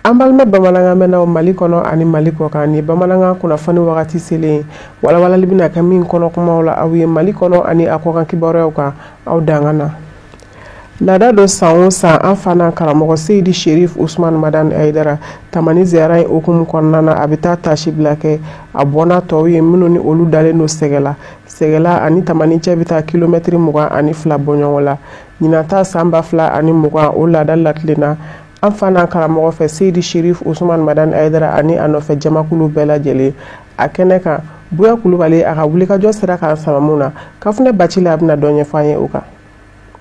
Ambalme bamalanga mena Mali kono ani Mali ko kan ni bamalanga kuna fani wakati sele wala libina kamin kono kuma wala awi Mali kono ani akokan kibaro ka aw dangana lada do sawo sa afana karamogo Seydi Cherif Ousmane Madane Aidara tamani ziara okumu konnana abita tashi blake abona towi minuni olu dale no segela ani tamani cebita kilometri muga ani fla bonyola nyinata samba fla ani muga o lada latlina Afana karamogo fe Seydi Cherif Ousmane Madane Aidara ani anofe jamakulu bela jele akeneka buya kulubali aka wulika jo sera kan samamuna kafune bachila abna donye fanye uka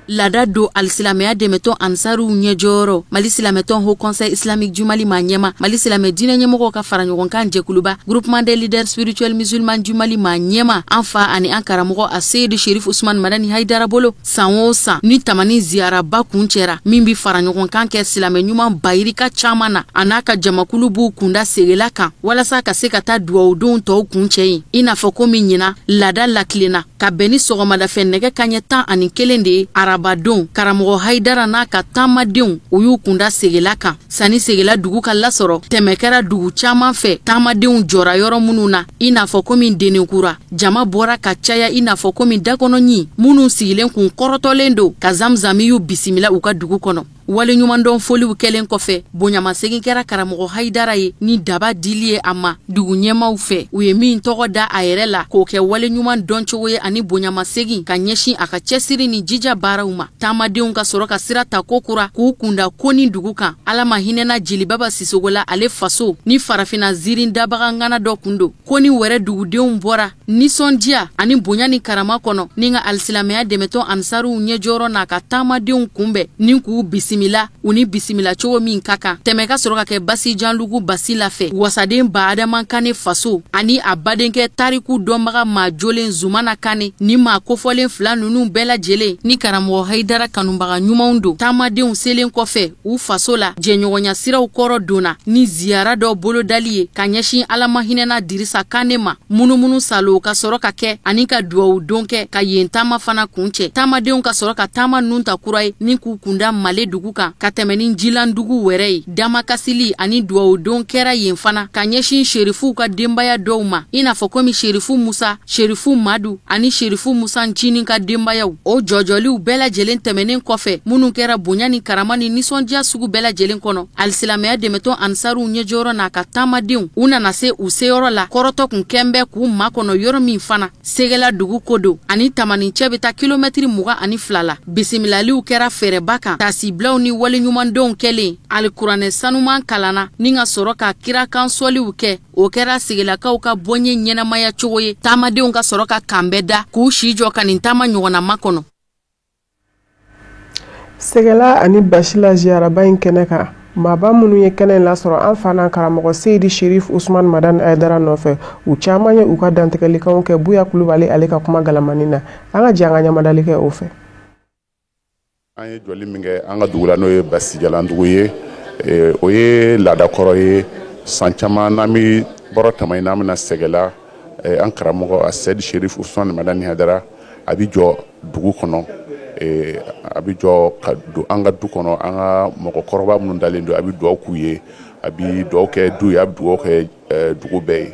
Lada do al-Silameya demeton ansaru nyejoro Mali Silameton Haut Conseil Islamique du Mali manyema Mali Silame dine nyemoko ka faranyogon kan jekuluba Groupement des leaders spirituels musulmans du Mali manyema anfa ani ankaramogo a Seydi Cherif Ousmane Madane Aidara bolo sanwosa ni tamani ziara ba kunchera mimbi faranyogon kan ke Silame nyuman bayirika chamana anaka jamakulu bu kunda segela kan wala sa ka se ka ta duwa don to kunchei ina foko minyina lada laklina ka beni sogomada fennege kanye tan ani kelende Arabadon karamogo Aidara na ka tamadin uyu kunda segela kan sani segela dugu ka lasoro temekera dugu chaman fe tamadin jora yoro mununa ina foko min denekura jama bora ka caya ina foko min dakono nyi munu sigilen kun korotolendo ka zamzami yu bisimila uka dugu kono wale nyuman don foliw kelen kofe bonyama segin kera karamogo Aidara ye ni daba dilie ama dugu nyemaw fe uye min togo da ayerela ko ke wale nyuman don chogoye ani bonyama segin ka nyeshi aka chesiri ni jija barauma tamadenw ka soro ka sira ta kokura ku kunda koni dugu kan alama hinena jili baba sisogola ale faso ni farafina zirin dabaga ngana do kundo koni were dugu denw bora ni sondia ani bonya ni karama kono ninga al-Silameya demeton ansaru nyejoro na ka tamadenw kumbe ni ku bisimila uni bisimila chogo min kaka temeka soro ka ke basi janlugu basi lafe wasaden baadaman kane faso ani abadenke tariku dombaga majolen zumana kane ni ma kofolen fla nunu bela jele ni karamogo Aidara kanumbaga nyumaundo tamadenw selen kofe u faso la jenyogonya siraw koro dona ni ziara do bolo daliye kanyeshin alama hinena dirisa kanema munumunu salo ka soro ka ke ani ka duwa donke ka yentama fana kunche tamadenw ka soro ka tama nunta kurai ni kukunda male dugu kan ka temeni jilan dugu were dama kasili ani duwa don kera yen fana kanyeshin Sherifu ka dembaya dowma ina fokomi Sherifu Musa Sherifu Madu ani Sherifu Musa nchini ka dembaya o jojoliu bela jelen temenen kofe munu kera bonyani karamani nisondia sugu bela jelen kono al-Silameya demeton ansaru nyejoro na ka tamadenw una na se useyoro la koroto kun kembe ku makono yoro min fana segela dugu kodo ani tamani chebita kilometri muga ani flala bisimilaliu kera fere baka tasiblaw ni wale nyuman don kele al-Qur'ane sanuman kalana ninga soro ka kira kan soliu ke o kera segela ka uka bonye nyena maya chogoye tamadenw ka soro ka kambeda ku shijo kanin tama nyogona makono segela ani bashila ziara bayin keneka maba munu ye kenen la soro anfana karamogo Seydi Cherif Ousmane Madane Aidara nofe u chamanye uka dantekeli kan ke buya kulubali aleka kuma galamanina anga janga nyamadali ke ofe anye joli minge anga dugula no ye basi jalandugu ye o ye lada koro ye sanchama nami boro tamay namna segela an karamogo Seydi Cherif Ousmane Madane Aidara abi jo dugu kono abi jo anga du kono anga moko koroba mun dalendo abi do kuye abi do ke du ya du ke dugu be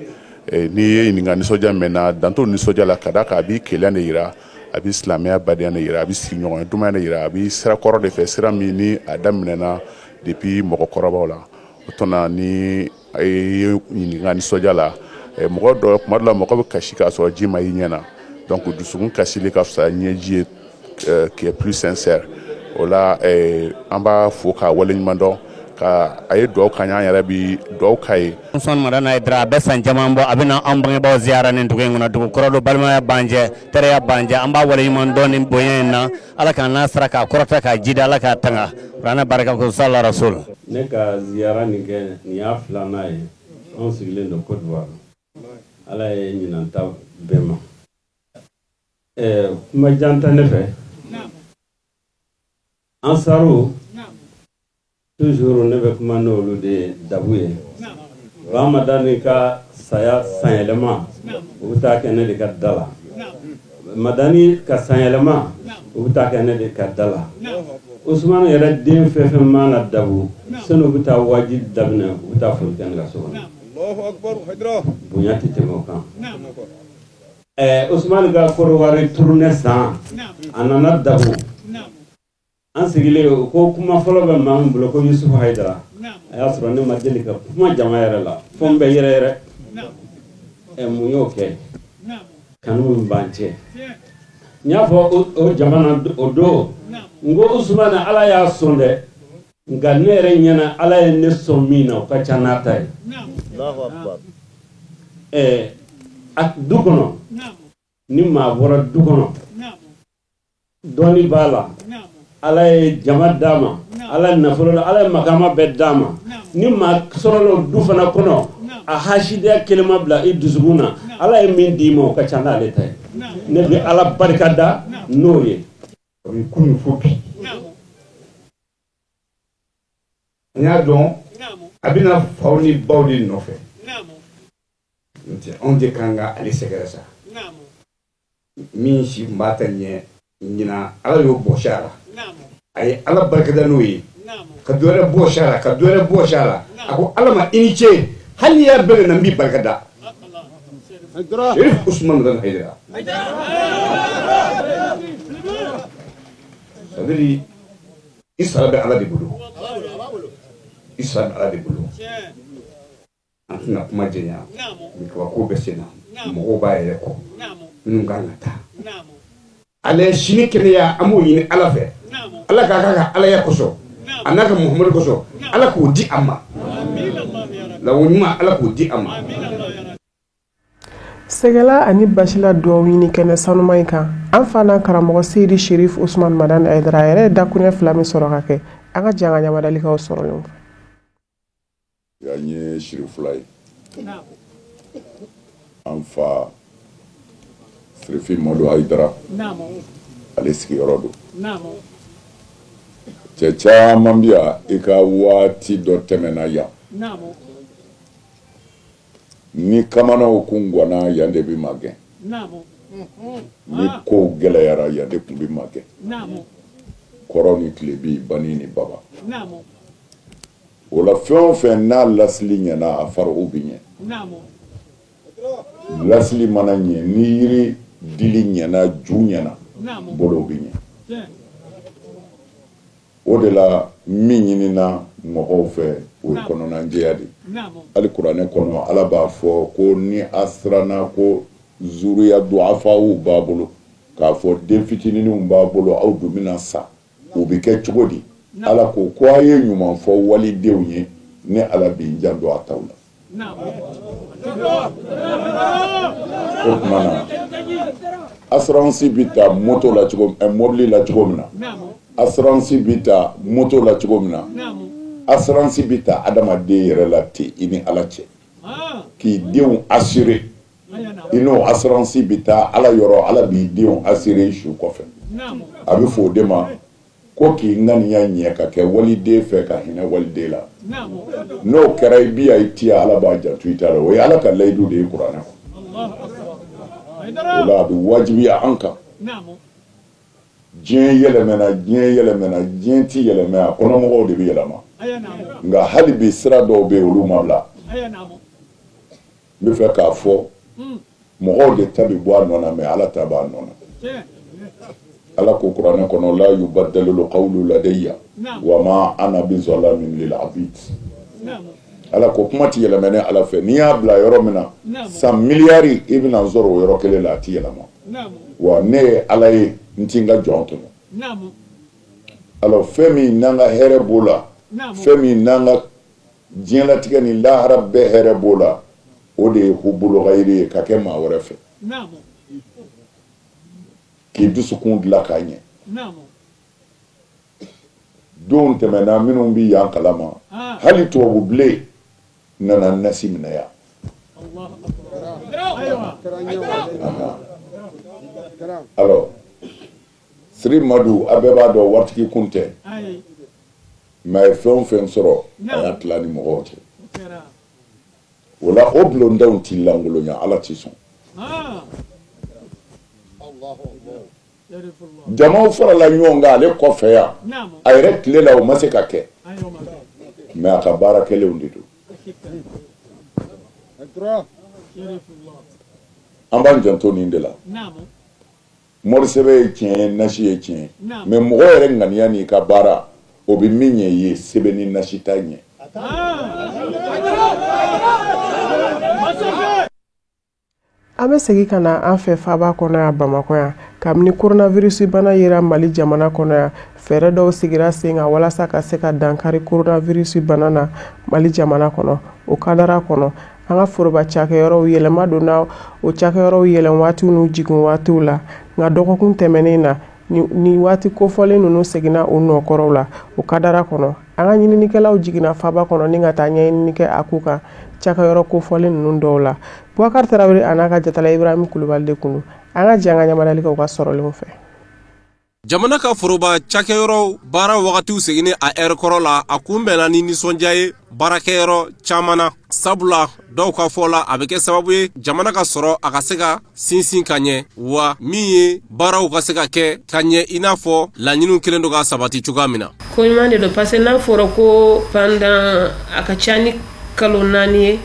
ni ninga ni soja mena danto ni soja la kadaka abi kelane yira abi Silameya badane yira abi sinyo duma ne yira abi sira koro de fe sira mini adamnena depuis moko koroba la otona ni ninga ni soja la moko do madla moko kashika so jima yinyana donc dusugun kasile ka sa nyeji qui est plus sincère ola amba foka walenyumando ka ay do kanya yara bi do kay Ousmane Madane Aidara be san jamambo abina ambange ba ziara nen dugu ngona dugu korodo balma ya banje tere ya banje amba walenyumando ni boyenna ala kan nasra ka korota ka jida ala ka tanga rana baraka ko sallallahu rasul ne ka ziara ni ke ni afla nae on sigilen do Côte d'Ivoire ala e nyinanta bema kuma janta ne fe Ansaru toujours ne be kuma n'olu de dabuye Ramadani ka saya sanyɛlɛma u bɛ taa kɛ ne de ka da la Madani ka sanyɛlɛma u bɛ taa kɛ ne de ka da la Usman yɛrɛ den fɛn fɛn mana dabu sani u bɛ taa wajibi daminɛ u bɛ taa foli kɛ ne ka so kɔnɔ bonya tɛ tɛmɛ o kan Usman ka kɔrɔwari turunɛ san a nana dabu an sigilen ko kuma fɔlɔ bɛ maa min bolo ko Yusufu Hayidara a y'a sɔrɔ ne ma deli ka kuma jama yɛrɛ la fo n bɛ yɛrɛ mun y'o kɛ kanu min b'an cɛ n y'a fɔ o jamana o don n ko Usman Ala y'a sɔn dɛ nka ne yɛrɛ ɲɛna Ala ye ne sɔn min na o ka ca n'a ta ye a du kɔnɔ ni maa bɔra du kɔnɔ dɔɔni b'a la Ala ye jama d'a ma Ala ye nafolo la Ala ye makama bɛɛ d'a ma ni maa sɔrɔla du fana kɔnɔ a hasidiya kelema bila i dusukun na Ala ye min d'i ma o ka ca n'ale ta ye ne bɛ Ala barika da n'o ye o ye kunun fo bi n y'a dɔn a bɛna faw ni baw de nɔfɛ anw de kan ka ale sɛgɛrɛ sa min si tun b'a ta ɲɛ ɲina Ala y'o bɔsi a la a ye Ala barikada n'o ye ka dɔ wɛrɛ bɔsi a la ka dɔ wɛrɛ bɔsi a la a ko Ala ma i ni ce hali n'i y'a bɛɛ na n b'i barikada Sherif Usman Dan Hayidara c'est-à-dire i sara bɛ Ala de bolo i sara bɛ Ala de bolo an tɛna kuma jɛnya ko bɛ sen na mɔgɔw b'a yɛrɛ kɔ minnu kan ka taa ale sini kɛnɛya an b'o ɲini Ala fɛ Ala k'a ka Alaya kosɔn a n'a ka Muhamadu kosɔn Ala k'o di a ma lawo ɲuman Ala k'o di a ma Sɛgɛla ani basila duwawu ɲini kɛnɛ sanuma in kan an fana karamɔgɔ Seydi Sherif Usman Madani Hayidara a yɛrɛ ye dakunɛ 2 min sɔrɔ ka kɛ an ka janga ɲamadalikaw sɔrɔ ɲɔgɔn fɛ yan ye Sherifula ye an fa Sirifi Madu Hayidara ale sigiyɔrɔ don cɛ caman bi yan i ka waati dɔ tɛmɛna yan ni kamanaw kun gwana yan de bi magɛn ni ko gɛlɛyara yan de kun bi magɛn kɔrɔ ni tilebi bani ni baba o la fɛn o fɛn n'a lasili ɲɛna a fariw bi ɲɛ lasili mana ɲɛ ni yiri dili ɲɛna ju ɲɛna bolo bi ɲɛ o de la min ɲinina mɔgɔw fɛ o ye kɔnɔnajɛya de hali kuranɛ kɔnɔ Ala b'a fɔ ko ni a siranna ko zuriya duafaw b'a bolo k'a fɔ den fitininw b'a bolo aw dun bɛna sa o bɛ kɛ cogo di Ala ko a ye ɲuman fɔ walidenw ye ni Ala b'i janto a taw la o tuma na assurance bɛ ta moto la cogo mobili la cogo min na assurance bɛ ta moto la cogo min na assurance bɛ ta adamaden yɛrɛ la ten i ni Ala cɛ k'i denw assurer i n'o assurance bɛ ta Ala yɔrɔ Ala b'i denw assurer su kɔfɛ a bɛ fɔ o de ma ko k'i ŋaniya ɲɛ ka kɛ waliden fɛ ka hinɛ waliden la n'o kɛra i bi i ti Ala b'a janto i ta la o ye Ala ka layidu de ye kuranɛ kɔnɔ o la a bɛ wajibiya an kan diɲɛ yɛlɛmɛna diɲɛ ti yɛlɛmɛ a kɔnɔmɔgɔw de bɛ yɛlɛma nka hali bi sira dɔw bɛ olu ma bila n bɛ fɛ k'a fɔ mɔgɔw de ta bɛ bɔ a nɔ na mais Ala ta b'a nɔ na Ala ko kuranɛ kɔnɔ la yubaddalu qawlu ladayya wa ma ana bizalamin lil abid Ala ko kuma ti yɛlɛmɛ ne Ala fɛ n'i y'a bila yɔrɔ min na san miliyari i bɛna sɔrɔ o yɔrɔ kelen la a ti yɛlɛma wa ne ye Ala ye n ti n ka jɔn tɔmɔ alors fɛn min n'an ka hɛrɛ b'o la fɛn min n'an ka diɲɛlatigɛ ni lahara bɛɛ hɛrɛ b'o la o de ye hubbul ghayri ye ka kɛ maa wɛrɛ fɛ k'i dusukun dilan k'a ɲɛ don tɛmɛna minnu bi yan kalama hali tubabu bilen nana nasi minɛ yan alors Siri Madu a bɛɛ b'a dɔn waritigi kun tɛ mais a ye fɛn o fɛn sɔrɔ a y'a tila ni mɔgɔw cɛ wala o bulondaw ti langolonya ala ti sɔn jamaw farala ɲɔgɔn kan ale kɔfɛ yan a yɛrɛ tile la o ma se ka kɛ mais a ka baara kɛlenw de don an b'an janto nin de la morisɛbɛ ye tiɲɛ ye nasi ye tiɲɛ mais mɔgɔ yɛrɛ ŋaniya n'i ka baara o bɛ min ɲɛ i ye sɛbɛn ni nasi t'a ɲɛ an bɛ segin ka na an fɛ faaba kɔnɔ yan Bamakɔ yan kabini coronavirus bana yera Mali jamana kɔnɔ yan fɛɛrɛ dɔw sigira sen kan walasa ka se ka dankari coronavirus bana na Mali jamana kɔnɔ o kadara kɔnɔ an ka foroba cakɛyɔrɔw yɛlɛma donna o cakɛyɔrɔw yɛlɛn waatiw n'u jigin waatiw la nka dɔgɔkun tɛmɛnen na ni waati kofɔlen ninnu seginna o nɔkɔrɔw la o kadara kɔnɔ an ka ɲininikɛlaw jiginna faaba kɔnɔ ni ka taa ɲɛɲini kɛ a k'u kan cakɛyɔrɔ kofɔlen ninnu dɔw la Boubacar Tarawele a n'a ka jatala Ibrahim Kulubali de kun an ka jɛ an ka ɲamadali kɛ u ka sɔrɔlenw fɛ. Jamana ka foroba cakɛyɔrɔ baara wagatiw seginne a ɛri kɔrɔ la a kunbɛnna ni nisɔndiya ye baarakɛyɔrɔ caman na sabula dɔw ka fɔ la a bɛ kɛ sababu ye jamana ka sɔrɔ a ka se ka sinsin ka ɲɛ wa min ye baaraw ka se ka kɛ ka ɲɛ i n'a fɔ laɲiniw kelen do ka sabati cogoya min na. Ko ɲuman de don parce que n'a fɔra ko pendant a ka ca ni kalo 4 ye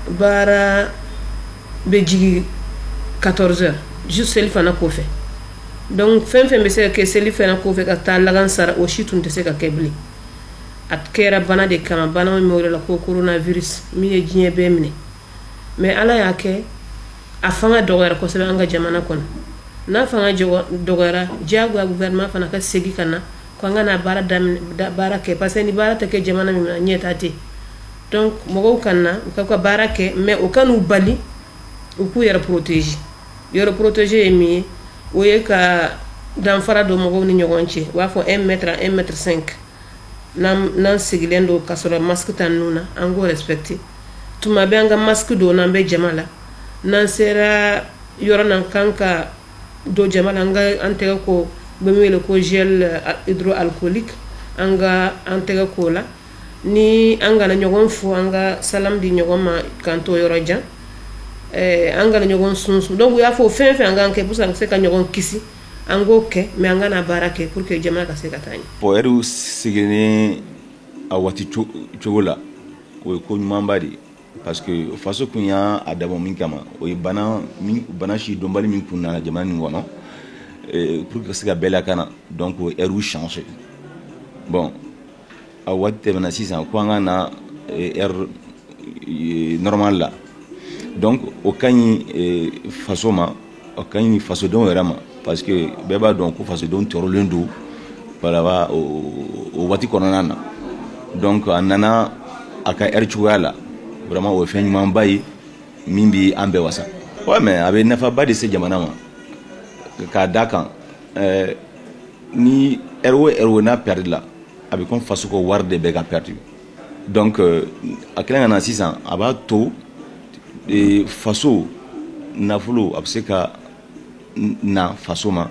baara bɛ jigi 14 heures juste seli fana kɔfɛ. Donc fɛn bɛ se ka kɛ seli fana kɔfɛ ka taa lagan sara o si tun tɛ se ka kɛ bilen a kɛra bana de kama bana min bɛ la ko coronavirus min ye diɲɛ bɛɛ minɛ mais ala y'a kɛ a fanga dɔgɔyara kosɛbɛ an ka jamana kɔnɔ n'a fanga dɔgɔyara diyagoya gouvernement fana ka segin ka na ko an ka na baara kɛ parce que ni baara tɛ kɛ jamana min na ɲɛ t'a ten donc mɔgɔw kan na u ka baara kɛ mais o ka n'u bali u k'u yɛrɛ protéger yɛrɛ protéger ye min ye o ye ka danfara do mɔgɔw ni ɲɔgɔn cɛ u b'a fɔ 1 mètre à 1 mètre 5 n'an sigilen do ka sɔrɔ masque ta ninnu na an k'o respecter tuma bɛ an ka masque do n'an bɛ jama la n'an sera yɔrɔ n'an kan ka do jama la an tɛgɛ ko bɛ min wele ko gel hydroalcoolique an tɛgɛ ko la ni an kana ɲɔgɔn fo an ka salam di ɲɔgɔn ma k'an to yɔrɔ jan an kana ɲɔgɔn sunsun donc u y'a fɔ fɛn fɛn an k'an kɛ pour que se ka ɲɔgɔn kisi an k'o kɛ mais an kana baara kɛ pour que jamana ka se ka taa ɲɛ. Bon ɛriw sigilen a waati cogo la o ye ko ɲumanba de parce que faso kun y'a dabɔ min kama o ye bana si dɔnbali min kun nana jamana nin kɔnɔ pour que ka se ka bɛɛ lakana donc o ɛriw changer bon a waati tɛmɛna sisan ko an ka na ɛri normal la donc o ka ɲi faso ma o ka ɲi fasodenw yɛrɛ ma parce que bɛɛ b'a dɔn ko fasodenw tɔɔrɔlen don balaba o waati kɔnɔna na donc a nana a ka ɛri cogoya la vraiment o ye fɛn ɲumanba ye min bi an bɛɛ wasa ouais mais a bɛ nafaba de se jamana ma k'a da kan ni ɛri o ɛri o n'a perdre la a bɛ comme faso ko wari de bɛ ka perdre donc a kɛlen ka na sisan a b'a to faso nafolo a bɛ se ka na faso ma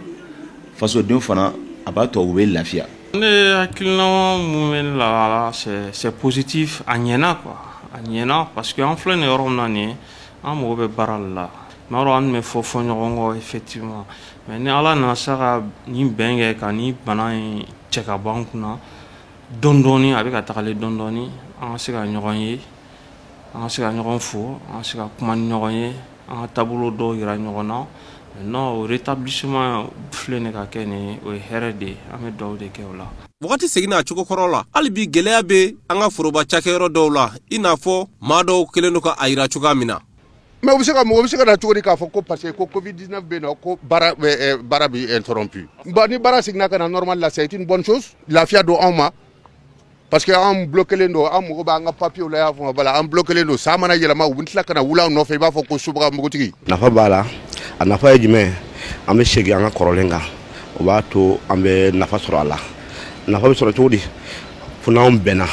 fasodenw fana a b'a to u bɛ lafiya. Ne hakilina mun bɛ la c'est positif a ɲɛna quoi a ɲɛna parce que an filɛ nin yɔrɔ min na nin ye an mago bɛ baara de la mais alors an tun bɛ fɔ ɲɔgɔn kɔ effectivement mais ni ala nana se ka nin bɛn kɛ ka nin bana in cɛ ka bɔ an kunna dɔɔni dɔɔni a bɛ ka tagalen dɔɔni dɔɔni an ka se ka ɲɔgɔn ye an ka se ka ɲɔgɔn fo an ka se ka kuma ni ɲɔgɔn ye an ka taabolo dɔw yira ɲɔgɔn na non o rétablissement filɛ nin ka kɛ nin o ye hɛrɛ de ye an bɛ dugawu de kɛ o la. Wagati seginna a cogo kɔrɔ la hali bi gɛlɛya bɛ an ka foroba cakɛyɔrɔ dɔw la i n'a fɔ maa dɔw kelen do ka a yira cogoya min na. mais mɔgɔ bɛ se ka na cogo di k'a fɔ ko parce que ko covid 19 bɛ yen nɔ ko baara bɛ interrompu bon ni baara seginna ka na normal la c'est une bonne chose lafiya don anw ma parce que an bloquelen don an mago b'an ka papier la y'a fɔ bala an bloquelen don san mana yɛlɛma u bɛ tila ka na wuli an nɔfɛ i b'a fɔ ko subaga mugutigi. nafa b'a la a nafa ye jumɛn an bɛ segin an ka kɔrɔlen kan o b'a to an bɛ nafa sɔrɔ a la nafa bɛ sɔrɔ cogo di fo n'anw bɛnna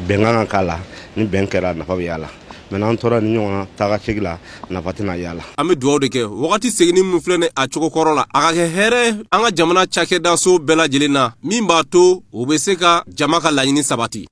bɛnkan ka k'a la ni bɛn kɛra nafa bɛ y'a la mais n'an tora ni ɲɔgɔn na taga segin la nafa tɛna y'a la. an bɛ dugawu de kɛ wagati seginni min filɛ nin a cogo kɔrɔ la a ka kɛ hɛrɛ an ka jamana cakɛda so bɛɛ lajɛlen na min b'a to u bɛ se ka jama ka laɲini sabati.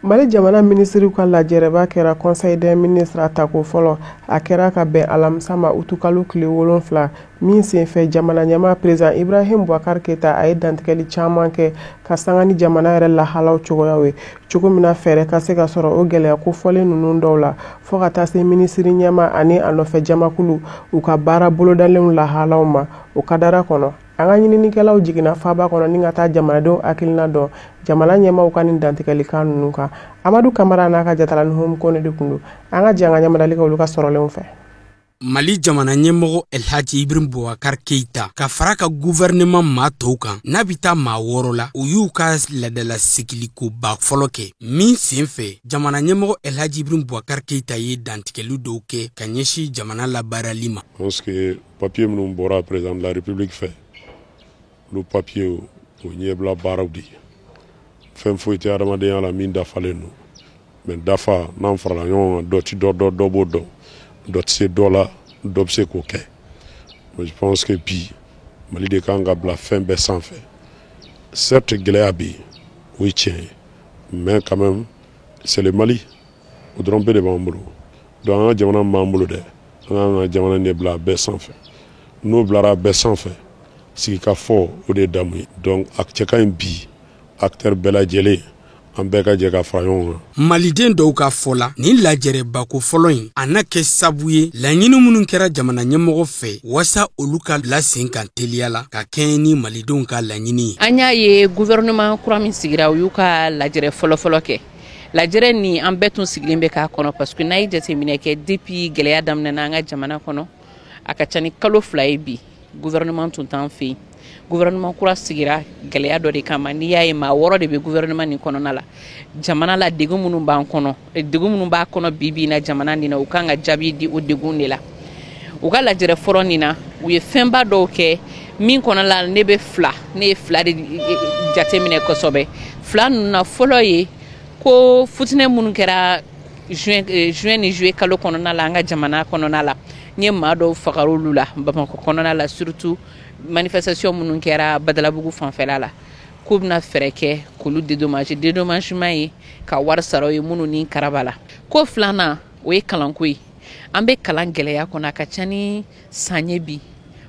Mali jamana ministre ka lajɛrɛba kɛra conseil des ministres atako fɔlɔ a kɛra ka bɛn alamisa ma utukalu tile 7 min senfɛ jamana ɲɛmaa président Ibrahim Boubacar Keita a ye dantigɛli caman kɛ ka sanga ni jamana yɛrɛ lahalaw cogoyaw ye cogo min na fɛɛrɛ ka se ka sɔrɔ o gɛlɛya kofɔlen ninnu dɔw la fɔ ka taa se ministre ɲɛmaa ani a nɔfɛ jamakulu u ka baara bolodalenw lahalaw ma o kadara kɔnɔ an ka ɲininikɛlaw jiginna faaba kɔnɔ ni ka taa jamanadenw hakilina dɔn jamana ɲɛmaaw ka nin dantigɛlikan ninnu kan Amadu Kamara n'a ka jatalanin homme kone de kun don an ka janga ɲamadali ka olu ka sɔrɔlenw fɛ. Mali jamana ɲɛmɔgɔ Elhaji Ibrahim Boubacar Keita ka fara ka gouvernement maa tɔw kan n'a bɛ taa maa 6 la u y'u ka ladala sigiliko ba fɔlɔ kɛ min senfɛ jamana ɲɛmɔgɔ Elhaji Ibrahim Boubacar Keita ye dantigɛli dɔw kɛ ka ɲɛsin jamana labaarali ma. Parce que papier minnu bɔra président de la République fɛ le papier o ɲɛbila baaraw de fɛn foyi tɛ adamadenya la min dafalen don mais dafa n'an farala ɲɔgɔn kan dɔ ti dɔ b'o dɔn dɔ tɛ se dɔ la dɔ bɛ se k'o kɛ je pense que bi Mali de kan ka bila fɛn bɛɛ sanfɛ certes gɛlɛya bɛ yen o ye tiɲɛ ye mais quand même c'est le Mali o dɔrɔn bɛɛ de b'an bolo donc an ka jamana min b'an bolo dɛ an k'an ka jamana de bila a bɛɛ sanfɛ n'o bilara a bɛɛ sanfɛ sigi ka fɔ o de ye damu ye donc a cɛ ka ɲi bi acteur bɛɛ lajɛlen an bɛɛ ka jɛ ka fara ɲɔgɔn kan. Maliden dɔw ka fɔ la ni lajɛrɛbako fɔlɔ in a na kɛ sabu ye laɲini minnu kɛra jamana ɲɛmɔgɔ fɛ wasa olu ka lasen kan teliya la ka kɛɲɛ ni malidenw ka laɲini ye. An y'a ye gouvernement kura min sigira u y'u ka lajɛrɛ fɔlɔ kɛ lajɛrɛ ni an bɛɛ tun sigilen bɛ k'a kɔnɔ parce que n'a ye jateminɛ kɛ depuis gɛlɛya daminɛna an ka jamana kɔnɔ a ka ca ni kalo 2 ye bi gouvernement tun t'an fɛ yen gouvernement kura sigira gɛlɛya dɔ de kama n'i y'a ye maa 6 de bɛ gouvernement nin kɔnɔna la jamana la degun minnu b'an kɔnɔ degun minnu b'a kɔnɔ bi na jamana nin na u kan ka jaabi di o degun de la u ka lajɛrɛ fɔlɔ nin na u ye fɛnba dɔw kɛ min kɔnɔna la ne ye 2 de jateminɛ kosɛbɛ 2 ninnu na fɔlɔ ye ko futinɛ minnu kɛra juin ni juillet kalo kɔnɔna la an ka jamana kɔnɔna la n ye maa dɔw fagar'olu la Bamakɔ kɔnɔna la surtout manifestation minnu kɛra Badalabugu fanfɛla la k'u bɛna fɛɛrɛ kɛ k'olu dédommagement ye ka wari sara ye minnu ni karaba la ko 2nan o ye kalanko ye an bɛ kalan gɛlɛya kɔnɔ a ka ca ni san ye bi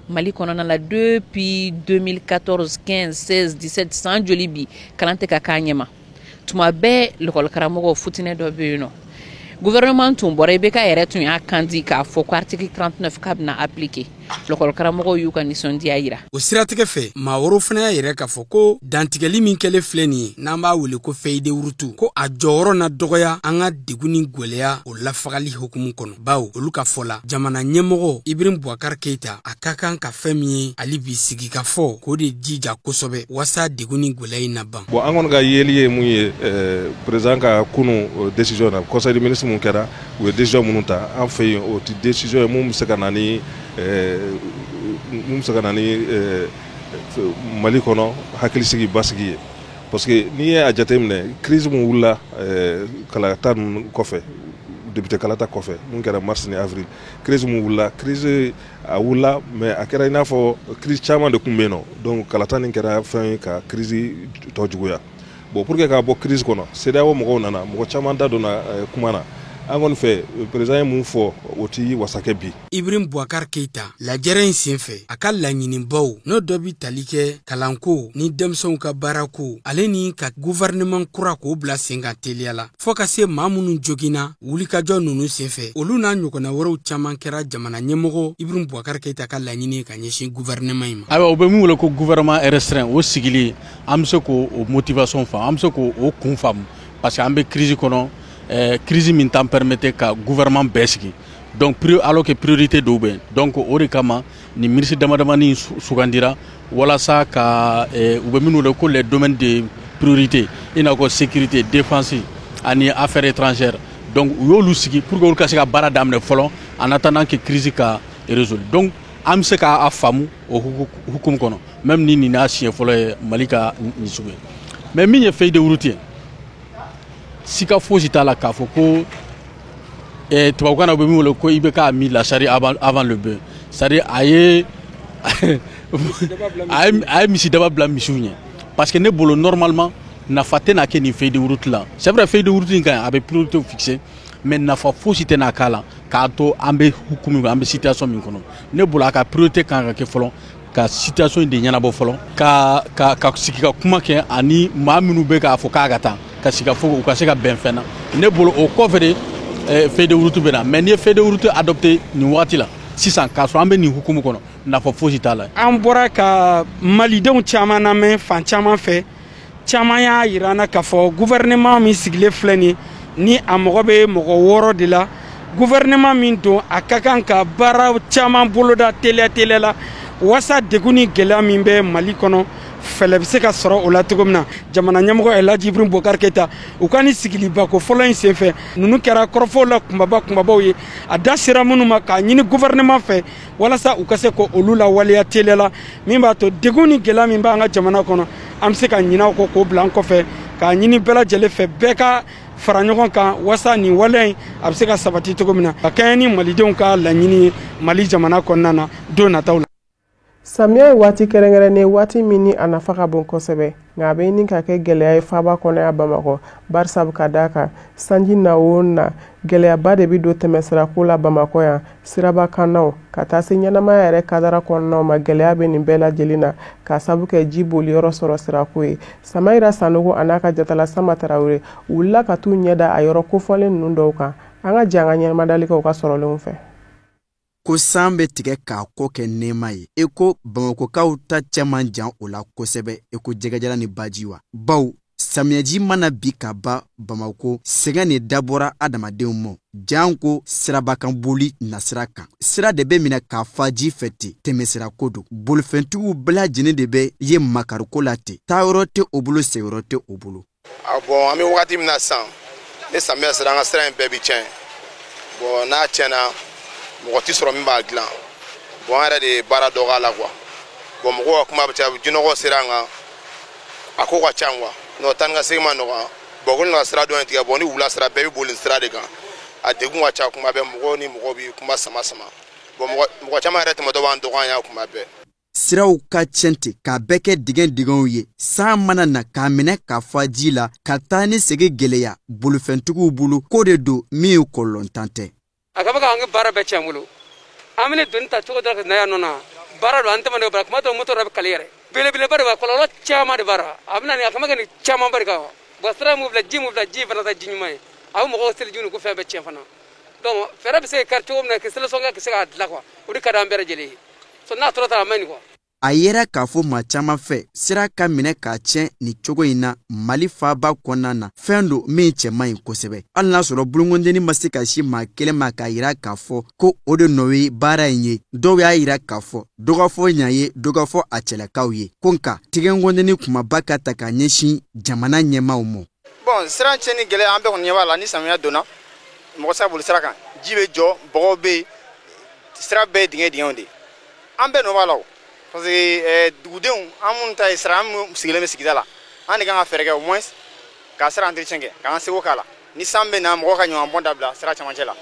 Mali kɔnɔna la depuis 2014 15 16 17 san joli bi kalan tɛ ka k'a ɲɛma tuma bɛɛ l'école karamɔgɔ futinɛ dɔ bɛ yen nɔ gouvernement tun bɔra IBK yɛrɛ tun y'a kandi k'a fɔ ko article 39 k'a bɛna appliquer l'école karamɔgɔw y'u ka nisɔndiya yira o siratigɛ fɛ maa wɛrɛw fana y'a yɛrɛ k'a fɔ ko dantigɛli min kɛlen filɛ nin ye n'an b'a wele ko fɛyide wurutu ko a jɔyɔrɔ na dɔgɔya an ka degun ni gwɛlɛya o lafagali hukumu kɔnɔ bawo olu ka fɔ la jamana ɲɛmɔgɔ Ibrahim Boubacar Keita a ka kan ka fɛn min ye hali bi sigi ka fɔ k'o de jija kosɛbɛ wasa degun ni gwɛlɛya in na ban. Bon an kɔni ka yeli ye mun ye président ka kunu décision na conseil des ministres mun kɛra u ye décision minnu ta an fɛ yen o ti décision ye mun bɛ se ka na ni Mali kɔnɔ hakilisigi basigi ye parce que n'i ye a jateminɛ crise mun wulila kalata ninnu kɔfɛ député kalata kɔfɛ mun kɛra mars ni avril crise mun wulila crise a wulila mais a kɛra i n'a fɔ crise caman de tun bɛ yen nɔ donc kalata nin kɛra fɛn ye ka crise tɔ juguya bon pour que k'a bɔ crise kɔnɔ CEDEAO mɔgɔw nana mɔgɔ caman da donna kuma na an kɔni fɛ président ye mun fɔ o ti wasakɛ bi. Ibrahim Boubacar Keita lajɛrɛ in senfɛ a ka laɲinibaw n'o dɔ bi tali kɛ kalanko ni denmisɛnw ka baarako ale ni ka gouvernement kura k'o bila sen kan teliya la fɔ ka se maa minnu joginna wulikajɔ ninnu senfɛ olu n'a ɲɔgɔnna wɛrɛw caman kɛra jamana ɲɛmɔgɔ Ibrahim Boubacar Keita ka laɲini ka ɲɛsin gouvernement in ma. Ayiwa o bɛ min wele ko gouvernement restreint o sigili an bɛ se k'o motivation faamu an bɛ se k'o kun faamu parce que an bɛ crise kɔnɔ. Crise min t'an permettait ka gouvernement bɛɛ sigi donc alors que priorité dɔw bɛ donc o de kama ni ministre damadamani sugandira walasa ka u bɛ minnu wele ko les domaines de priorité i n'a fɔ sécurité défense ani affaires étrangères donc u y'olu sigi pour que olu ka se ka baara daminɛ fɔlɔ en attendant que crise ka résoudre donc an bɛ se k'a faamu o hukumu kɔnɔ même ni nin n'a siɲɛ fɔlɔ ye Mali ka nin sugu ye mais min ye feuille de route ye sika fosi t'a la k'a fɔ ko tubabukan na u bɛ min wele ko IBK a mis la charrue avant le bœuf c'est-à-dire a ye misidaba bila misiw ɲɛ parce que ne bolo normalement nafa tɛ na kɛ nin feuille de route la c'est vrai feuille de route in kan a bɛ priorité fixé mais nafa fosi tɛ na k'a la k'a to an bɛ hukumu an bɛ situation min kɔnɔ ne bolo a ka priorité kan ka kɛ fɔlɔ ka situation de ɲɛnabɔ fɔlɔ ka sigi ka kuma kɛ ani maa minnu bɛ k'a fɔ k'a ka taa ka sigi ka fɔ u ka se ka bɛn fɛn na ne bolo o kɔfɛ de feuille de route bɛ na mais n'i ye feuille de route adopté nin waati la sisan k'a sɔrɔ an bɛ nin hukumu kɔnɔ nafa fosi t'a la. an bɔra ka malidenw caman lamɛn fan caman fɛ caman y'a yira an na k'a fɔ gouvernement min sigilen filɛ nin ni a mɔgɔ bɛ mɔgɔ 6 de la gouvernement min don a ka kan ka baara caman boloda teliya la wasa degun ni gɛlɛya min bɛ Mali kɔnɔ fɛlɛ bɛ se ka sɔrɔ o la cogo min na jamana ɲɛmɔgɔ Elhaji Ibrahim Boubacar Keita u ka ni sigilibako fɔlɔ in senfɛ ninnu kɛra kɔrɔfɔw la kunbabaw ye a da sera minnu ma k'a ɲini gouvernement fɛ walasa u ka se ko olu la waleya teliya la min b'a to degun ni gɛlɛya min b'an ka jamana kɔnɔ an bɛ se ka ɲinɛ o kɔ k'o bila an kɔfɛ k'a ɲini bɛɛ lajɛlen fɛ bɛɛ ka fara ɲɔgɔn kan wasa nin waleya in a bɛ se ka sabati cogo min na ka kɛɲɛ ni malidenw ka laɲini ye Mali jamana kɔnɔna na don nataw la. Samiya ye waati kɛrɛnkɛrɛnnen waati min ni a nafa ka bon kosɛbɛ nka a bɛ ɲini ka kɛ gɛlɛya ye faaba kɔnɔ ya Bamakɔ barisabu ka d'a kan sanji na o na gɛlɛyaba de bɛ don tɛmɛsirako la Bamakɔ yan siraba kannaw ka taa se ɲɛnamaya yɛrɛ kadara kɔnɔnaw ma gɛlɛya bɛ nin bɛɛ lajɛlen na ka sabu kɛ ji boli yɔrɔ sɔrɔ sirako ye Samayira Sanogo a n'a ka jatala Sama Tarawele u wulila ka t'u ɲɛda a yɔrɔ kofɔlen ninnu dɔw kan an ka jan ka ɲɛnamadalikaw ka sɔrɔlenw fɛ. Ko san bɛ tigɛ k'a kɔ kɛ nɛɛma ye e ko Bamakokaw ta cɛman jan o la kosɛbɛ e ko jɛgɛjala ni baji wa baw samiyaji mana bi ka ba Bamako sɛgɛn ni dabɔra adamadenw ma jan ko sirabakan boli nasira kan sira de bɛ minɛ k'a fa ji fɛ ten tɛmɛsira ko don bolifɛntigiw bɛɛ lajɛlen de bɛ ye makariko la ten taayɔrɔ tɛ o bolo seyɔrɔ tɛ o bolo. Bon an bɛ wagati min na san ni samiya sera an ka sira in bɛɛ bi tiɲɛ bon n'a tiɲɛna mɔgɔ ti sɔrɔ min b'a dilan bon an yɛrɛ de ye baara dɔ k'a la quoi bon mɔgɔw ka kuma bɛ caya jinɔgɔ sera an kan a ko ka ca quoi n'o taa ni ka segin ma nɔgɔya bon ko ni ka sira dɔ in tigɛ bon ni wula sera bɛɛ bɛ boli sira de kan a degun ka ca kuma bɛɛ mɔgɔw ni mɔgɔw bɛ kuma sama bon mɔgɔ caman yɛrɛ tɛmɛtɔ b'an dɔgɔya kuma bɛɛ. Siraw ka tiɲɛ ten k'a bɛɛ kɛ dingɛw ye san mana na k'a minɛ k'a fa ji la ka taa ni segi gɛlɛya bolifɛntigiw bolo ko de don min ye kɔlɔntan tɛ. A ka bɛ k'an ka baara bɛɛ tiɲɛ bolo an bɛna doni ta cogo dɔ la ka na yan nɔ na baara don an tɛmɛ de bara kuma dɔ moto dɔ bɛ kali yɛrɛ belebeleba de b'a kɔlɔlɔ caman de b'a la a bɛna ni a kama kɛ ni caman ba de kan bon sira mun filɛ ji fana ta ji ɲuman ye a bɛ mɔgɔw seli juni ko fɛn bɛɛ tiɲɛ fana donc fɛɛrɛ bɛ se ka kari cogo min na que solution ka se k'a dilan quoi o de ka di an bɛɛ lajɛlen ye so n'a tora ta a maɲi quoi. A yɛrɛ k'a fɔ maa caman fɛ sira ka minɛ k'a tiɲɛ ni cogo in na Mali faaba kɔnɔna na fɛn don min cɛ man ɲi kosɛbɛ hali n'a sɔrɔ bulongodenni ma se ka si maa kelen ma k'a yira k'a fɔ ko o de nɔ ye baara in ye dɔw y'a yira k'a fɔ dɔ ka fɔ ɲa ye dɔ ka fɔ a cɛlakaw ye ko nka tigɛngodenni kumaba ka ta k'a ɲɛsin jamana ɲɛmaaw ma. Bon sira tiɲɛni gɛlɛya an bɛɛ kɔni ɲɛ b'a la ni samiya donna mɔgɔ se ka boli sira kan ji bɛ jɔ bɔgɔw bɛ yen sira bɛɛ ye dingɛw de an bɛɛ nɔ b'a la o. Parce que dugudenw an minnu ta ye sira an minnu sigilen bɛ sigida la an de kan ka fɛɛrɛ kɛ au moins ka sira entretien kɛ k'an ka seko k'a la ni san bɛ na mɔgɔw ka ɲɔgɔn bɔn dabila sira camancɛ la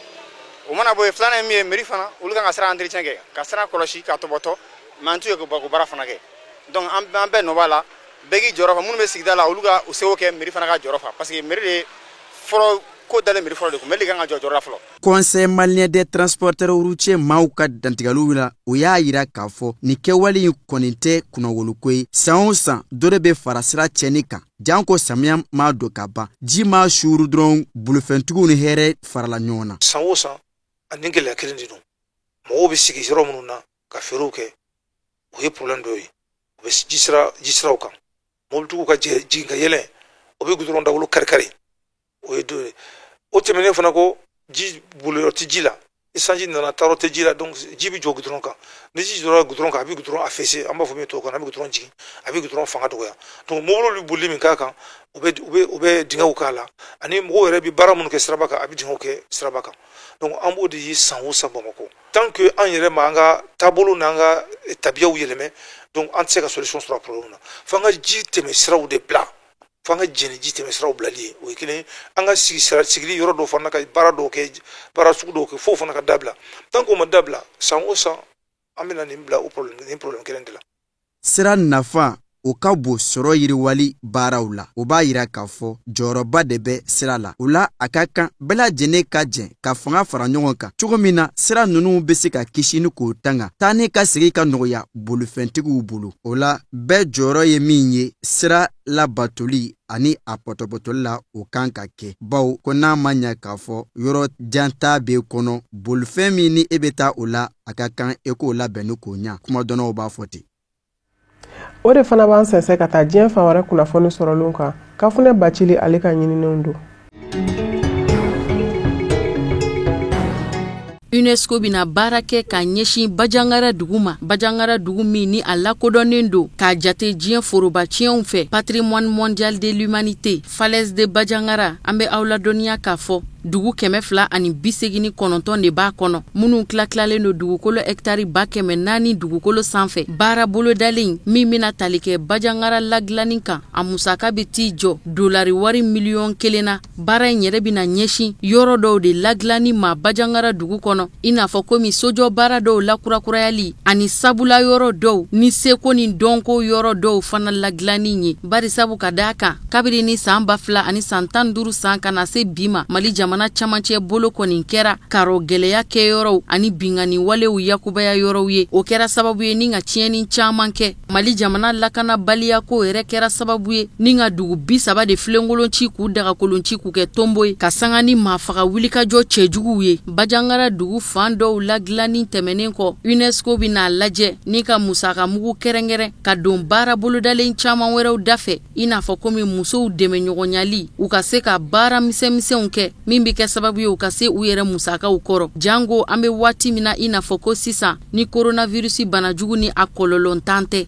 o mana bɔ yen filanan ye min ye mairie fana olu kan ka sira entretien kɛ ka sira kɔlɔsi k'a tɔbɔtɔ mais an t'u ye ko baara fana kɛ donc an bɛɛ nɔ b'a la bɛɛ k'i jɔyɔrɔ fa minnu bɛ sigida la olu ka o seko kɛ mairie fana ka jɔyɔrɔ fa parce que mairie de fɔlɔ ko dalen mairie fɔlɔ de kun mairie kan ka jɔ jɔyɔrɔ la fɔlɔ. Conseil malien des transporteurs routiers maaw ka dantigaliw la o y'a yira k'a fɔ nin kɛwale in kɔni tɛ kunnawoloko ye san o san dɔ de bɛ fara sira tiɲɛni kan jan ko samiya ma don ka ban ji ma suuru dɔrɔn bolifɛntigiw ni hɛrɛ farala ɲɔgɔn na. San o san ani gɛlɛya kelen de don mɔgɔw bɛ sigi yɔrɔ minnu na ka feerew kɛ o ye problème dɔ ye u bɛ ji siraw kan mɔbilitigiw ka jigin ka yɛlɛn o bɛ gudɔrɔn dagolo kari o ye dɔ ye o tɛmɛnen fana ko ji boliyɔrɔ tɛ ji la ni sanji nana taarɔ tɛ ji la donc ji bɛ jɔ gudɔrɔn kan ni ji jɔra gudɔrɔn kan a bɛ gudɔrɔn affaissé an b'a fɔ min tɔgɔ kan a bɛ gudɔrɔn jigin a bɛ gudɔrɔn fanga dɔgɔya donc mɔbiliw bɛ boli min k'a kan u bɛ dingɛw k'a la ani mɔgɔw yɛrɛ bɛ baara minnu kɛ siraba kan a bɛ dingɛw kɛ siraba kan donc an b'o de ye san o san Bamakɔ tant que an yɛrɛ ma an ka taabolo n'an ka tabiyaw yɛlɛmɛ donc an tɛ se ka solution sɔrɔ a problème na f'an ka ji tɛmɛ siraw de bila f'an ka jɛni ji tɛmɛ siraw bilali ye o ye kelen an ka sigili yɔrɔ dɔw fana ka baara dɔw kɛ baara sugu dɔw kɛ f'o fana ka dabila tant qu'on ma dabila san o san an bɛna nin bila o problème kelen de la. Sira nafa o ka bon sɔrɔ yiriwali baaraw la o b'a yira k'a fɔ jɔyɔrɔba de bɛ sira la o la a ka kan bɛɛ lajɛlen ka jɛn ka fanga fara ɲɔgɔn kan cogo min na sira ninnu bɛ se ka kisi ni k'o tanga taa ni ka segi ka nɔgɔya bolifɛntigiw bolo o la bɛɛ jɔyɔrɔ ye min ye sira labatoli ani a pɔtɔpɔtɔli la o kan ka kɛ bawo ko n'a ma ɲɛ k'a fɔ yɔrɔ janta b'e kɔnɔ bolifɛn min ni e bɛ taa o la a ka kan e k'o labɛn ni k'o ɲa kuma dɔnnaw b'a fɔ ten o de fana b'an sɛnsɛn ka taa diɲɛ fan wɛrɛ kunnafoni sɔrɔlenw kan Kafunɛ Bacili ale ka ɲininenw don. UNESCO bina baara kɛ ka ɲɛsin Bajangara dugu ma. Bajangara dugu min ni a lakodɔnnen don k'a jate diɲɛ forobaciyɛnw fɛ patrimoine mondial de l'humanité falaise de Bajangara an bɛ aw ladɔnniya k'a fɔ dugu 289 de b'a kɔnɔ minnu tilatilalen don dugukolo hectare 400 dugukolo sanfɛ baara bolodalen min bɛna tali kɛ Bajangara ladilanni kan a musaka bɛ t'i jɔ dolari wari miliyɔn 1 na baara in yɛrɛ bɛna ɲɛsin yɔrɔ dɔw de ladilanni ma Bajangara dugu kɔnɔ i n'a fɔ komi sojɔ baara dɔw lakurakurayali ani sabula yɔrɔ dɔw ni seko ni dɔnko yɔrɔ dɔw fana ladilanni ye bari sabu ka d'a kan kabiri ni san 2000 ani san 15 san kana se bi ma Mali jamana camancɛ bolo kɔni kɛra karo gɛlɛya kɛ yɔrɔw ani bingani walew yakubaya yɔrɔw ye o kɛra sababu ye ni ka tiɲɛni caman kɛ Mali jamana lakana baliya ko yɛrɛ kɛra sababu ye ni ka dugu 30 de filenkolon ci k'u dagakolon ci k'u kɛ tombo ye ka sanga ni maafaga wulikajɔ cɛjuguw ye Bajangara dugu fan dɔw ladilanni tɛmɛnen kɔ UNESCO bina lajɛ ni ka musaka mugu kɛrɛnkɛrɛn ka don baara bolodalen caman wɛrɛw dafɛ i n'a fɔ komi musow dɛmɛ ɲɔgɔnyali u ka se ka baara misɛnmisɛnw kɛ min bɛ kɛ sababu ye u ka se u yɛrɛ musakaw kɔrɔ jango an bɛ waati min na i n'a fɔ ko sisan ni coronavirus banajugu ni a kɔlɔlɔntan tɛ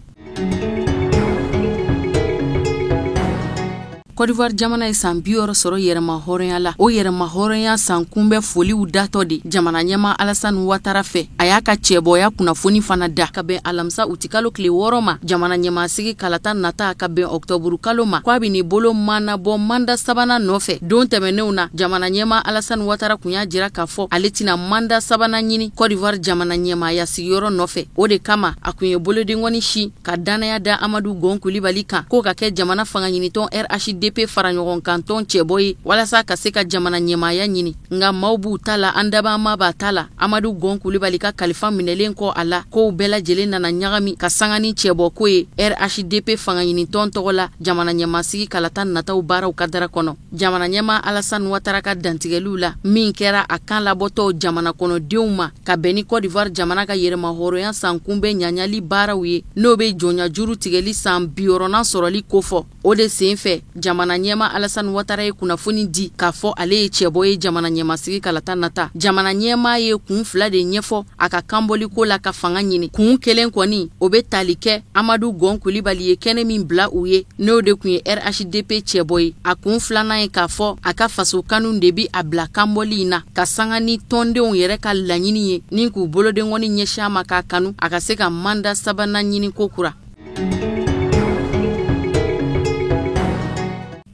Côte d'Ivoire jamana ye san 60 sɔrɔ yɛrɛma hɔrɔnya la o yɛrɛma hɔrɔnya san kunbɛ foliw datɔ de jamana ɲɛma Alassane Ouattara fɛ a y'a ka cɛbɔya kunnafoni fana da ka bɛn alamisa utikalo tile 6 ma jamana ɲɛmasigi kalata nata ka bɛn octobre kalo ma k'a bɛ ni bolo manabɔ manda sabanan nɔfɛ don tɛmɛnenw na jamana ɲɛma Alassane Ouattara kun y'a jira k'a fɔ ale tɛna manda sabanan ɲini Côte d'Ivoire jamana ɲɛmaya sigiyɔrɔ nɔfɛ o de kama a kun ye bolodengɔni si ka danaya da Amadou Gon Coulibaly kan k'o ka kɛ jamana fanga ɲinitɔn RHDP fara ɲɔgɔn kan tɔn cɛbɔ ye walasa ka se ka jamana ɲɛmaya ɲini nka maaw b'u ta la an dabama b'a ta la Amadou Gon Coulibaly ka kalifa minɛlen kɔ a la kow bɛɛ lajɛlen nana ɲagami ka sanga ni cɛbɔ ko ye RHDP fanga ɲini tɔn tɔgɔ la jamana ɲɛmasigi kalata nataw baaraw ka dara kɔnɔ jamana ɲɛma Alassane Ouattara ka dantigɛliw la min kɛra a kan labɔtɔ jamana kɔnɔdenw ma ka bɛn ni Côte d'Ivoire jamana ka yɛrɛma hɔrɔnya san kunbɛ ɲaɲali baaraw ye n'o bɛ jɔnya juru tigɛli san 60 sɔrɔli kofɔ o de sen fɛ jamana ɲɛma Alassane Ouattara ye kunnafoni di k'a fɔ ale ye cɛbɔ ye jamana ɲɛmasigi kalata nata jamana ɲɛma ye kun 2 de ɲɛfɔ a ka kanbɔli ko la ka fanga ɲini kun 1 kɔni o bɛ tali kɛ Amadou Gon Coulibaly ye kɛnɛ min bila u ye n'o de kun ye RHDP cɛbɔ ye a kun 2nan ye k'a fɔ a ka faso kanu de bi a bila kanbɔli in na ka sanga ni tɔndenw yɛrɛ ka laɲini ye ni k'u bolodengɔni ɲɛsin a ma k'a kanu a ka se ka manda sabanan ɲini ko kura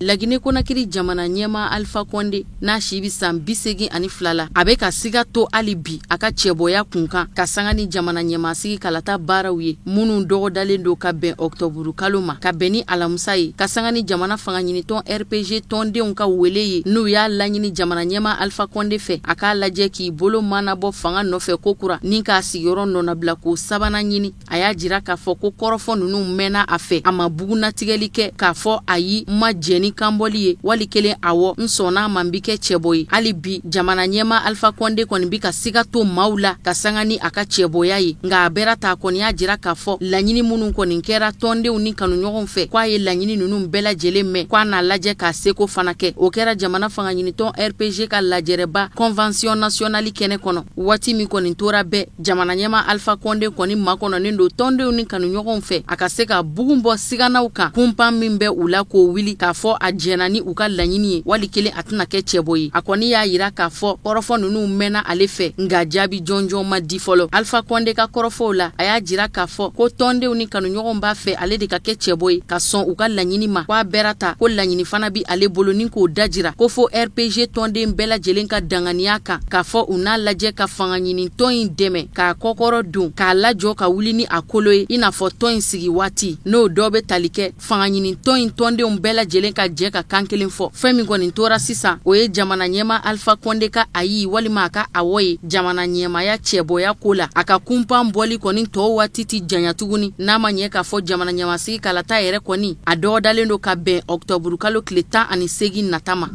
Lagine Konakiri jamana ɲɛma Alpha Condé n'a si bi san 82 la a bɛ ka siga to hali bi a ka cɛbɔya kunkan ka sanga ni jamana ɲɛmasigi kalata baaraw ye minnu dɔgɔdalen don ka bɛn octobre kalo ma ka bɛn ni alamusa ye ka sanga ni jamana fanga ɲinitɔn RPG tɔndenw ka wele ye n'u y'a laɲini jamana ɲɛma Alpha Condé fɛ a k'a lajɛ k'i bolo manabɔ fanga nɔfɛ ko kura ni k'a sigiyɔrɔ nɔnabila ko sabanan ɲini a y'a jira k'a fɔ ko kɔrɔfɔ ninnu mɛnna a fɛ a ma bugunatigɛli kɛ k'a fɔ a yi ma jɛni kanbɔli ye wali kelen awɔ n sɔnna man bi kɛ cɛbɔ ye hali bi jamana ɲɛma Alpha Condé kɔni bi ka siga to maaw la ka sanga ni a ka cɛbɔya ye nka a bɛra ta kɔni y'a jira k'a fɔ laɲini minnu kɔni kɛra tɔndenw ni kanuɲɔgɔnw fɛ k'a ye laɲini ninnu bɛɛ lajɛlen mɛn k'a n'a lajɛ k'a seko fana kɛ o kɛra jamana fanga ɲinitɔn RPG ka lajɛrɛba convention nationale kɛnɛ kɔnɔ waati min kɔni tora bɛɛ jamana ɲɛma Alpha Condé kɔni makɔnɔnen don tɔndenw ni kanuɲɔgɔnw fɛ a ka se ka bugun bɔ siganaw kan kunpan min bɛ u la k'o wuli k'a fɔ a jɛna ni u ka laɲini ye wali kelen a tɛna kɛ cɛbɔ ye a kɔni y'a yira k'a fɔ kɔrɔfɔ nunu mɛnna ale fɛ nga jaabi jɔnjɔn ma di fɔlɔ Alpha Condé ka kɔrɔfɔw la a y'a jira k'a fɔ ko tɔndenw ni kanuɲɔgɔn b'a fɛ ale de ka kɛ cɛbɔ ye ka sɔn u ka laɲini ma k'a bɛra ta ko laɲini fana bi ale bolo ni k'o dajira ko fo RPG tɔnden bɛɛ lajɛlen ka danganiya kan k'a fɔ u n'a lajɛ ka fanga ɲini tɔn in dɛmɛ k'a kɔkɔrɔ don k'a lajɔ ka wuli ni a kolo ye i n'a fɔ tɔn in sigi waati n'o dɔ bɛ tali kɛ fanga ɲini tɔn in tɔndenw bɛɛ lajɛlen ka jɛ ka kan kelen fɔ fɛn min kɔni tora sisan o ye jamana ɲɛma Alpha Condé ka ayi walima a ka awɔ ye jamana ɲɛmaya cɛbɔya ko la a ka kunpan bɔli kɔni tɔw waati ti janya tuguni n'a ma ɲɛ k'a fɔ jamana ɲɛmasigi kalata yɛrɛ kɔni a dɔgɔdalen don ka bɛn Octobre kalo tile 18 nata ma.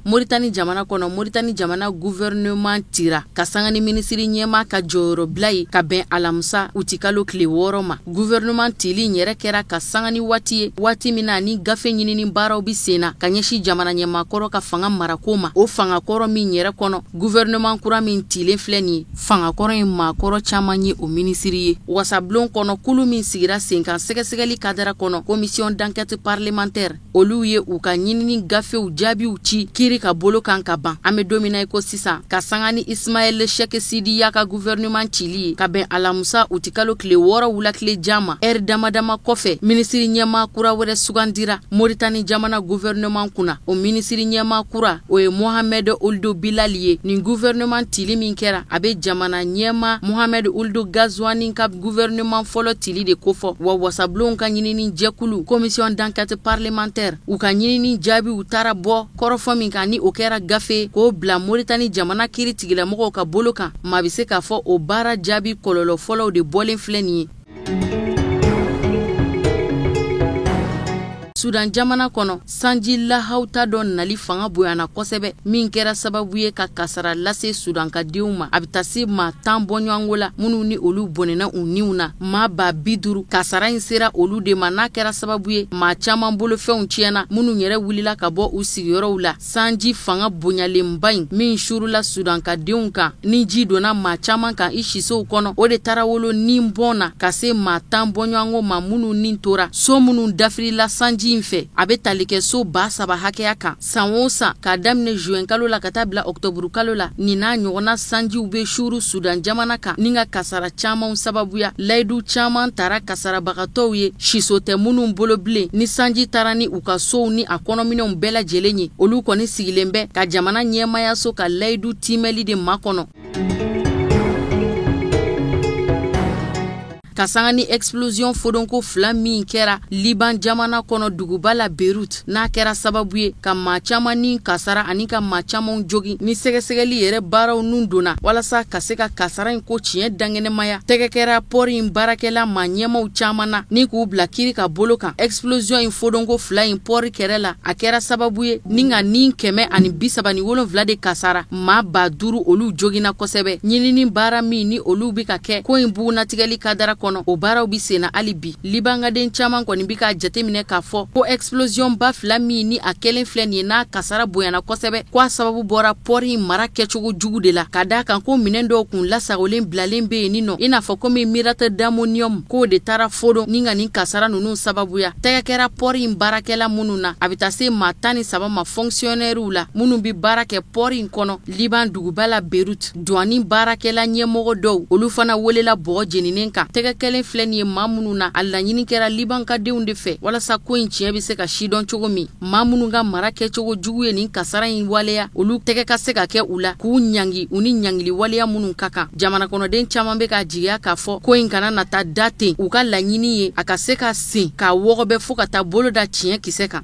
Mauritanie jamana kono Mauritanie jamana gouvernement tira ka sangani ministri ɲɛma ka jɔyɔrɔ bila ye ka bɛn alamisa utikalo tile 6 ma gouvernement tili yɛrɛ kɛra ka sangani waati ye waati min na ni gafe ɲinini baaraw bi senna ka ɲɛsi jamana ɲɛmakɔrɔ ka fanga marako ma o fangakɔrɔ min yɛrɛ kɔnɔ gouvernement kura min tilen filɛ nin ye fangakɔrɔ ye maakɔrɔ caman ye o ministri ye wasablon kɔnɔ kulu min sigira sen kan sɛgɛsɛgɛli kadara kɔnɔ commission d'enquête parlementaire olu ye u ka ɲinini gafew jaabiw ci kiri ka bolo kan ka ban an bɛ don min na ko sisan ka sanga ni Ismaël Cheikh Sidiya ka gouvernement cili ye ka bɛn alamusa utikalo tile 6 wula tile jama damadama kɔfɛ ministri ɲɛma kura wɛrɛ sugandira Mauritanie jamana gouvernement kunna o ministri ɲɛma kura o ye Mohamed Ould Bilal ye nin gouvernement tili min kɛra a bɛ jamana ɲɛma Mohamed Ould Ghazouani ka gouvernement fɔlɔ tili de kofɔ wa wasablon ka ɲinini jɛkulu commission d'enquête parlementaire u ka ɲinini jaabi u taara bɔ kɔrɔfɔ min kan ni o kɛra gafe k'o bila Mauritanie jamana kiri tigilamɔgɔw ka bolo kan maa bɛ se k'a fɔ o baara jaabi kɔlɔlɔ fɔlɔw de bɔlen filɛ nin ye. Sudan jamana kono sanji lahauta dɔ nali fanga boyana kosɛbɛ min kɛra sababu ye ka kasara lase Sudan ka denw ma a bɛ taa se maa 10 bɔɲɔgɔnko la minnu ni olu bɔnɛna u niw na maa ba 50 kasara in sera olu de ma n'a kɛra sababu ye maa caman bolofɛnw tiɲɛna minnu yɛrɛ wulila ka bɔ u sigiyɔrɔw la sanji fanga bonyalenba in min surula Sudan ka denw kan ni ji donna maa caman kan i sisow kɔnɔ o de taara wolo ni bɔn na ka se maa 10 bɔɲɔgɔnko ma minnu ni tora so minnu dafirila sanji in fɛ a bɛ tali kɛ so 3,000 hakɛya kan san o san k'a daminɛ juin kalo la ka taa bila octobre kalo la nin n'a ɲɔgɔnna sanjiw bɛ suru Sudan jamana kan ni ka kasara camanw sababuya layidu caman taara kasarabagatɔw ye siso tɛ minnu bolo bilen ni sanji taara ni u ka sow ni a kɔnɔminɛnw bɛɛ lajɛlen ye olu kɔni sigilen bɛ ka jamana ɲɛmayaso ka layidu timɛli de makɔnɔ. Ka sanga ni explosion fodonko 2 min kɛra Liban jamana kɔnɔ duguba la Beirut n'a kɛra sababu ye ka maa caman ni kasara ani ka maa caman jogi ni sɛgɛsɛgɛli yɛrɛ baaraw nun donna walasa ka se ka kasara in ko tiɲɛ dangɛnɛmaya tɛgɛ kɛra port in baarakɛla maa ɲɛmaw caman na ni k'u bila kiri ka bolo kan explosion in fodonko 2 in port kɛrɛ la a kɛra sababu ye ni ka ni 137 de kasara maa 5000 olu jogina kosɛbɛ ɲinini baara min ni olu bi ka kɛ ko in bugunatigɛli kadara kɔnɔ o baaraw bi senna hali bi libangaden caman kɔni bi ka jateminɛ k'a fɔ ko explosion ba 2 min ni a kelen filɛ nin ye n'a kasara bonyana kosɛbɛ ko a sababu bɔra port in mara kɛcogo jugu de la ka daa kan ko minɛn dɔw kun lasagolen bilalen bɛ yen nin nɔ i n'a fɔ komi mirate d'ammonium k'o de taara fodon ni ka nin kasara ninnu sababuya tɛgɛ kɛra port in baarakɛla minnu na a bɛ taa se maa 13 ma fonctionnaires la minnu bi baara kɛ port in kɔnɔ Liban duguba la Beirut douane baarakɛla ɲɛmɔgɔ dɔw olu fana welela bɔgɔ jeninen kan kelen filɛ nin ye maa minnu na a laɲini kɛra Liban ka denw de fɛ walasa ko in tiɲɛ bɛ se ka sidɔn cogo min maa minnu ka mara kɛcogo jugu ye nin kasara in waleya olu tɛgɛ ka se ka kɛ u la k'u ɲangi u ni ɲangili waleya minnu ka kan jamana kɔnɔden caman bɛ ka jigiya k'a fɔ ko in kana nata da ten u ka laɲini ye a ka se ka sen k'a wɔgɔbɛ fo ka taa bolo da tiɲɛ kisɛ kan.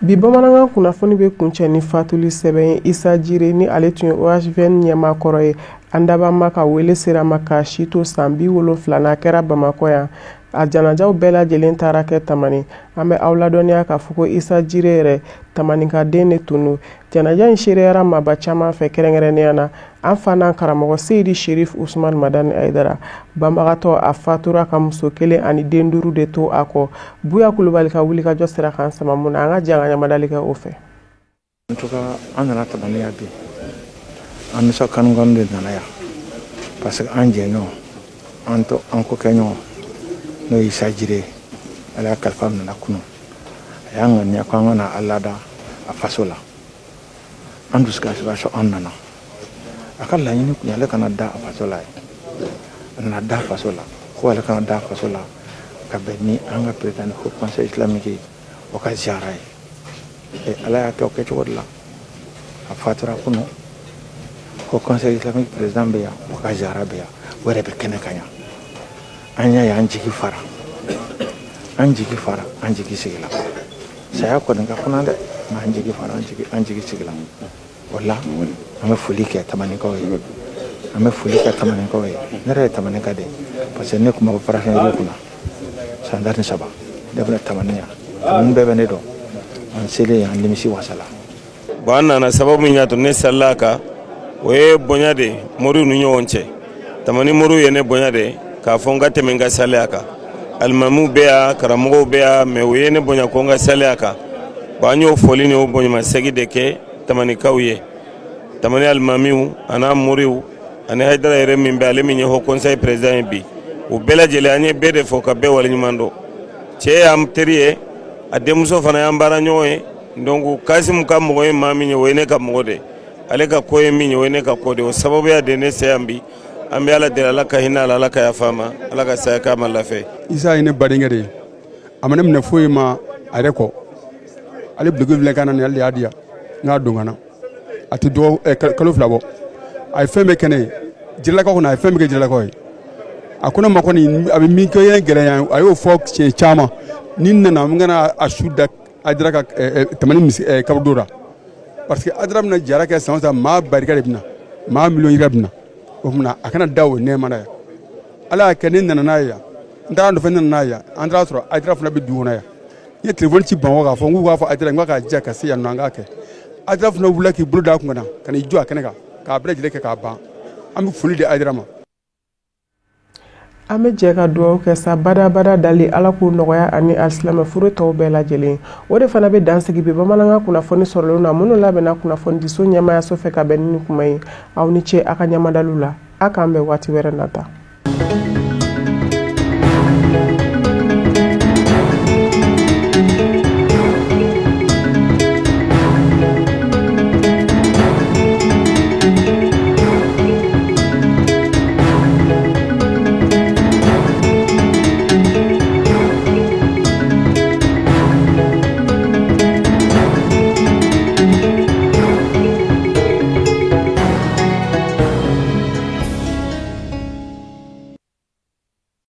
Bi bamanankan kunnafoni bɛ kuncɛ ni fatuli sɛbɛn ye Isa Jire ni ale tun ye OHVN ɲɛmaakɔrɔ ye an daba ma ka wele sera ma ka si to san 70 n'a kɛra Bamakɔ yan a janajaw bɛɛ lajɛlen taara kɛ Tamani an bɛ aw ladɔnniya k'a fɔ ko Isa Jire yɛrɛ Tamanikaden de tun don janaja in sereyara maba caman fɛ kɛrɛnkɛrɛnnenya na an fa n'an karamɔgɔ Seyidi Sherif Usman Madani Aidara banbagatɔ a fatura ka muso 1 ani den 5 de to a kɔ Buya Kulubali ka wulikajɔ sera k'an sama mun na an ka jɛ an ka ɲamadali kɛ o fɛ. En tout cas an nana Tamani yan bi an ni sa kanuganu de nana yan parce que an jɛɲɔgɔn an ko kɛɲɔgɔn n'o ye Isa Jire ala ka kalifa minɛ kunu a y'an ŋaniya ko an ka na a lada a faso la an dusukasibaso an nana a ka laɲini kun ye ale kana da a faso la ye a nana da a faso la ko ale kana da a faso la ka bɛn ni an ka président Haut Conseil islamique o ka ziyara ye ala y'a kɛ o kɛcogo de la a fatura kunu Haut Conseil islamique président bɛ yan o ka ziyara bɛ yan o yɛrɛ bɛ kɛnɛ kan yan an y'a ye an jigi fara an jigi sigila saya kɔni ka kunna dɛ nka an jigi fara an jigi sigila o la an bɛ foli kɛ tamanikaw ye an bɛ foli kɛ tamanikaw ye ne yɛrɛ ye tamanika de parce que ne tun bɛ farafin kunna san 13 ne bɛna tamaniya tamani bɛɛ bɛ ne dɔn an selen an nimisi wasala bon an nana sababu min y'a to ne salila a kan o ye bonya de moriw ni ɲɔgɔn cɛ tamani moriw ye ne bonya de k'a fɔ n ka tɛmɛ n ka sali a kan alimamuw bɛ yan karamɔgɔw bɛ yan mais o ye ne bonya ko n ka sali a kan bon an y'o foli ni o bonyamasegi de kɛ tamanikaw ye tamani alimamiw an'a moriw ani Haidara yɛrɛ min bɛ ale min ye Haut Conseil président ye bi o bɛɛ lajɛlen an ye bɛɛ de fɔ ka bɛɛ waleɲuman dɔn cɛ y'an teri ye a denmuso fana y'an baara ɲɔgɔn ye donc Kasimu ka mɔgɔ ye maa min ye o ye ne ka mɔgɔ de ale ka ko ye min ye o ye ne ka ko de o sababuya de ne se yan bi an bɛ ala deli ala ka hinɛ ala ala ka yafa ma ala ka saya k'a ma lafiya Isa ye ne badenkɛ de ye a ma ne minɛ foyi ma a yɛrɛ kɔ ale bulon filɛ kana ni ale de y'a di yan n k'a don ka na a tɛ kalo 2 bɔ a ye fɛn bɛɛ kɛ ne ye Jiralakaw kɔnɔ a ye fɛn bɛɛ kɛ Jiralakaw ye a ko ne ma kɔni a bɛ min kɛ ye gɛlɛya a y'o fɔ cɛ caman ni nana n kana a su da Haidara ka tamani kaburu la parce que Haidara bɛna jara kɛ san o san maa barika de bɛna maa miliyɔn yirika bɛna o tuma a kana da o nɛɛma na yan ala y'a kɛ ne nana n'a ye yan n taara nɔfɛ ne nana n'a ye yan an taara sɔrɔ Haidara fana bɛ dugu kɔnɔ yan n ye telefɔni ci Bamakɔ k'a fɔ n k'u k'a fɔ Haidara n k'a diya ka se yan nɔ an k'a kɛ Haidara fana wulila k'i bolo da a kun na ka n'i jɔ a kɛnɛ kan k'a bɛɛ lajɛlen kɛ k'a ban an bɛ foli di Haidara ma. An bɛ jɛ ka dugawu kɛ sa badabada dali ala k'u nɔgɔya ani alisilamɛ furu tɔw bɛɛ lajɛlen o de fana bɛ dansigi bi bamanankan kunnafoni sɔrɔlen na minnu labɛnna kunnafoni diso ɲɛmaayaso fɛ ka bɛn ni kuma ye aw ni ce a ka ɲamadaliw la a k'an bɛn waati wɛrɛ nata.